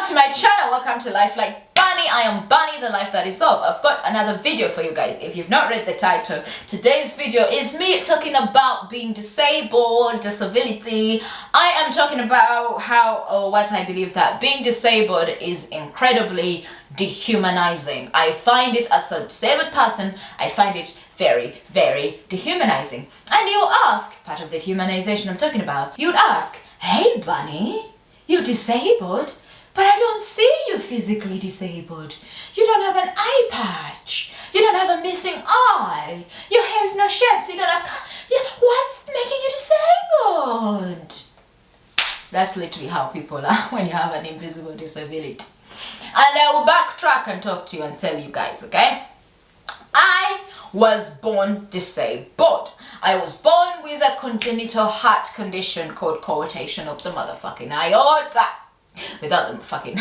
Welcome to my channel. Welcome to Life Like Bunny. I am Bunny, the life that is of. I've got another video for you guys. If you've not read the title, today's video is me talking about being disabled, disability. I am talking about how or what I believe that being disabled is incredibly dehumanizing. I find it, as a disabled person, I find it very, very dehumanizing. And you ask, part of the dehumanization I'm talking about, you'd ask, hey Bunny, you're disabled? But I don't see you physically disabled. You don't have an eye patch. You don't have a missing eye. Your hair is no shape, so you don't have... Yeah, what's making you disabled? That's literally how people are when you have an invisible disability. And I will backtrack and talk to you and tell you guys, okay? I was born disabled. I was born with a congenital heart condition called coarctation of the motherfucking aorta. Without the fucking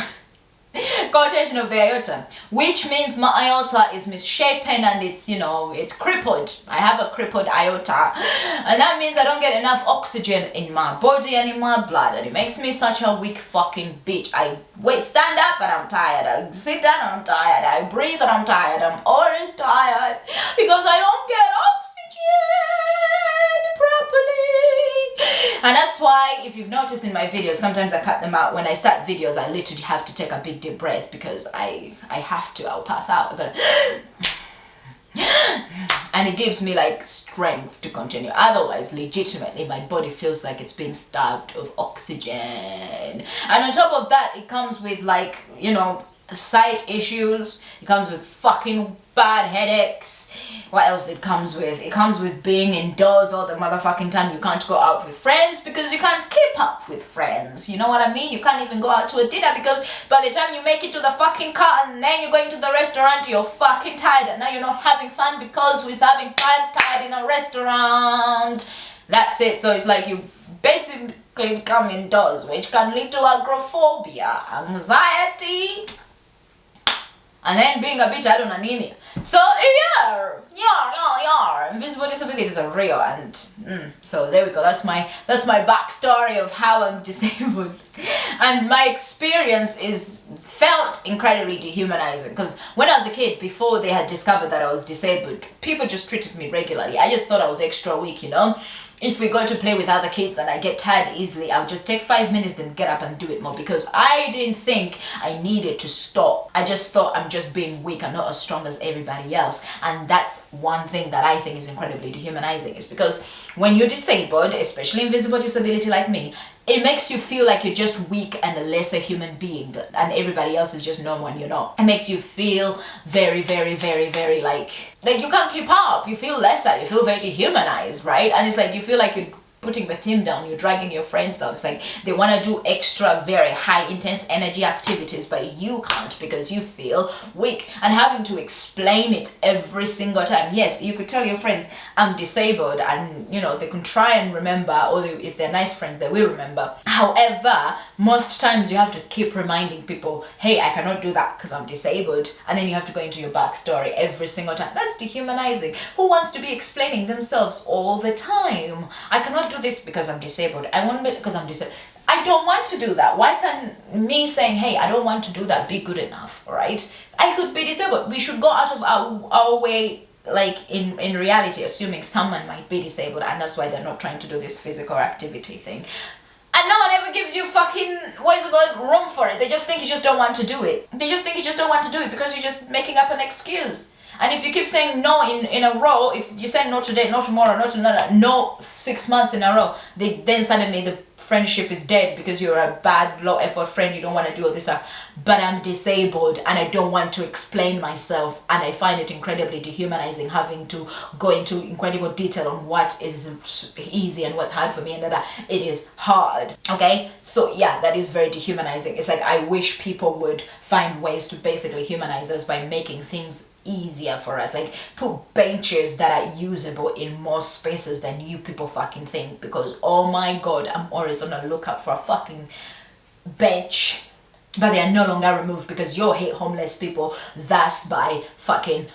quotation of the aorta, which means my aorta is misshapen and it's, you know, it's crippled. I have a crippled aorta, and that means I don't get enough oxygen in my body and in my blood, and it makes me such a weak fucking bitch. I stand up and I'm tired, I sit down and I'm tired, I breathe and I'm tired, I'm always tired because I don't get oxygen properly. And that's why, if you've noticed in my videos, sometimes I cut them out. When I start videos, I literally have to take a big deep breath because I have to. I'll pass out. I gotta and it gives me like strength to continue. Otherwise, legitimately, my body feels like it's being starved of oxygen. And on top of that, it comes with, like, you know, sight issues. It comes with fucking bad headaches. What else it comes with? It comes with being indoors all the motherfucking time. You can't go out with friends because you can't keep up with friends. You know what I mean? You can't even go out to a dinner because by the time you make it to the fucking car and then you're going to the restaurant, you're fucking tired, and now you're not having fun because we're having fun tired in a restaurant. That's it. So it's like you basically become indoors, which can lead to agoraphobia, anxiety, and then being a bitch, I don't anemia. So yeah, invisible disabilities are real, and so there we go. That's my backstory of how I'm disabled, and my experience is felt incredibly dehumanizing. Because when I was a kid, before they had discovered that I was disabled, people just treated me regularly. I just thought I was extra weak, you know. If we go to play with other kids and I get tired easily, I'll just take 5 minutes and get up and do it more, because I didn't think I needed to stop. I just thought I'm just being weak and not as strong as everybody else. And that's one thing that I think is incredibly dehumanizing, is because when you're disabled, especially invisible disability like me, it makes you feel like you're just weak and a lesser human being, and everybody else is just normal and you're not. It makes you feel very, very, very, very like you can't keep up. You feel lesser. You feel very dehumanized, right? And it's like you feel like you're putting the team down, you're dragging your friends down. It's like they want to do extra, very high intense energy activities, but you can't because you feel weak, and having to explain it every single time. Yes, you could tell your friends I'm disabled, and you know, they can try and remember, or if they're nice friends, they will remember. However, most times you have to keep reminding people, hey, I cannot do that because I'm disabled, and then you have to go into your backstory every single time. That's dehumanizing. Who wants to be explaining themselves all the time? I cannot do this because I'm disabled. I won't because I'm disabled. I don't want to do that. Why can't me saying, hey, I don't want to do that, be good enough, right? I could be disabled. We should go out of our way, like in reality, assuming someone might be disabled, and that's why they're not trying to do this physical activity thing. And no one ever gives you fucking, what is it called, room for it. They just think you just don't want to do it. They just think you just don't want to do it because you're just making up an excuse. And if you keep saying no in a row, if you say no today, no tomorrow, no tomorrow, no 6 months in a row, then suddenly the friendship is dead because you're a bad, low effort friend. You don't want to do all this stuff. But I'm disabled and I don't want to explain myself, and I find it incredibly dehumanizing having to go into incredible detail on what is easy and what's hard for me, and that it is hard. Okay, so yeah, that is very dehumanizing. It's like I wish people would find ways to basically humanize us by making things easier for us, like put benches that are usable in more spaces than you people fucking think, because oh my god, I'm always on the lookout for a fucking bench, but they are no longer removed because you hate homeless people, thus by fucking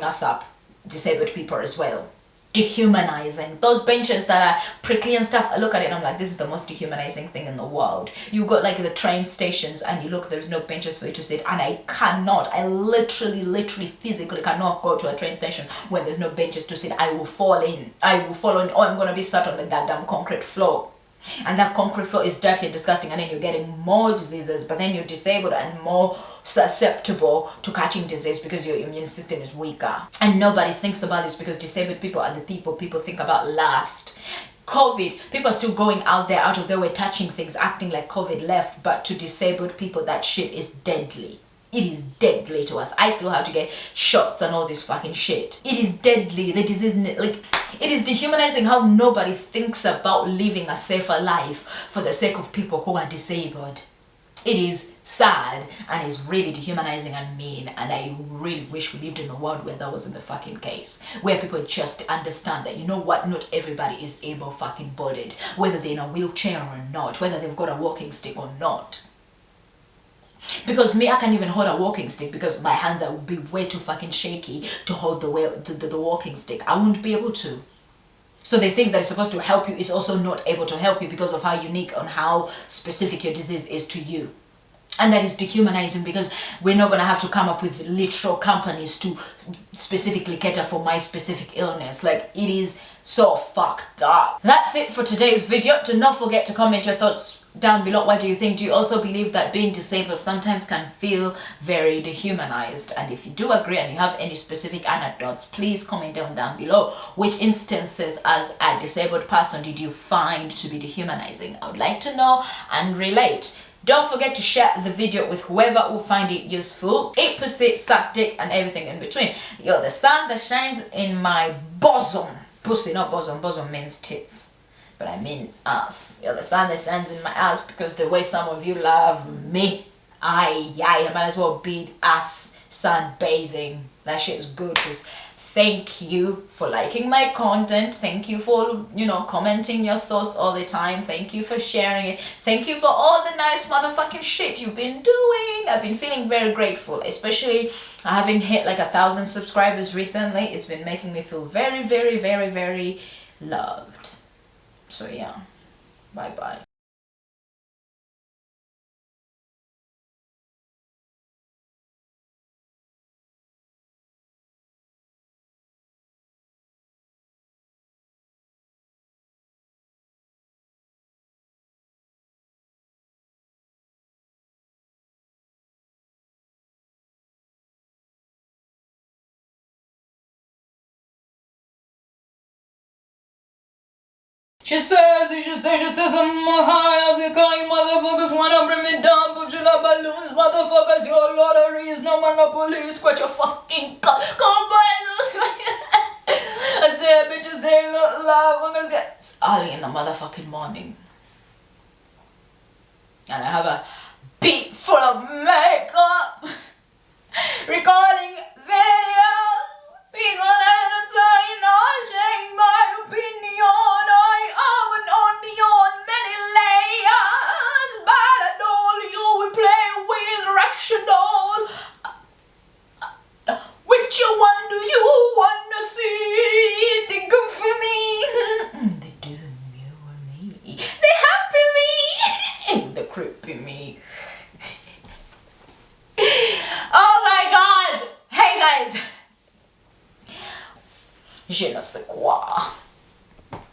us up, disabled people as well. dehumanizing. Those benches that are prickly and stuff, I look at it and I'm like, this is the most dehumanizing thing in the world. You got like the train stations and you look, there's no benches for you to sit, and I literally physically cannot go to a train station when there's no benches to sit. I will fall in, oh, I'm gonna be sat on the goddamn concrete floor. And that concrete floor is dirty and disgusting, and then you're getting more diseases, but then you're disabled and more susceptible to catching disease because your immune system is weaker. And nobody thinks about this because disabled people are the people think about last. COVID, people are still going out of their way, touching things, acting like COVID left, but to disabled people, that shit is deadly. It is deadly to us. I still have to get shots and all this fucking shit. It is deadly. The disease, like, it is dehumanizing how nobody thinks about living a safer life for the sake of people who are disabled. It is sad and is really dehumanizing and mean, and I really wish we lived in a world where that wasn't the fucking case. Where people just understand that, you know what, not everybody is able fucking bodied, whether they're in a wheelchair or not, whether they've got a walking stick or not. Because me, I can't even hold a walking stick because my hands would be way too fucking shaky to hold the walking stick. I wouldn't be able to. So they think that it's supposed to help you is also not able to help you because of how unique and how specific your disease is to you. And that is dehumanizing because we're not going to have to come up with literal companies to specifically cater for my specific illness. Like, it is so fucked up. That's it for today's video. Do not forget to comment your thoughts down below. What do you think? Do you also believe that being disabled sometimes can feel very dehumanized? And if you do agree and you have any specific anecdotes, please comment down below. Which instances as a disabled person did you find to be dehumanizing? I would like to know and relate. Don't forget to share the video with whoever will find it useful. Eat pussy, suck dick, and everything in between. You're the sun that shines in my bosom. Pussy, not bosom. Bosom means tits. But I mean ass. You're the sun that shines in my ass because the way some of you love me. I might as well be ass sunbathing. That shit's good. Just thank you for liking my content. Thank you for, commenting your thoughts all the time. Thank you for sharing it. Thank you for all the nice motherfucking shit you've been doing. I've been feeling very grateful, especially having hit like 1,000 subscribers recently. It's been making me feel very, very, very, very loved. So yeah, bye bye. She says, I'm high as they call you motherfuckers wanna bring me down, but you like balloons, motherfuckers, your lottery is no monopoly, squat your fucking come I said, bitches, they look like women's get it's early in the motherfucking morning. And I have a beat full of makeup, recording videos, people entertain, I share my opinion. Which one do you want to see? They good for me. They do you and me. They happy me. They creepy me. Oh my god. Hey guys. Je ne sais quoi.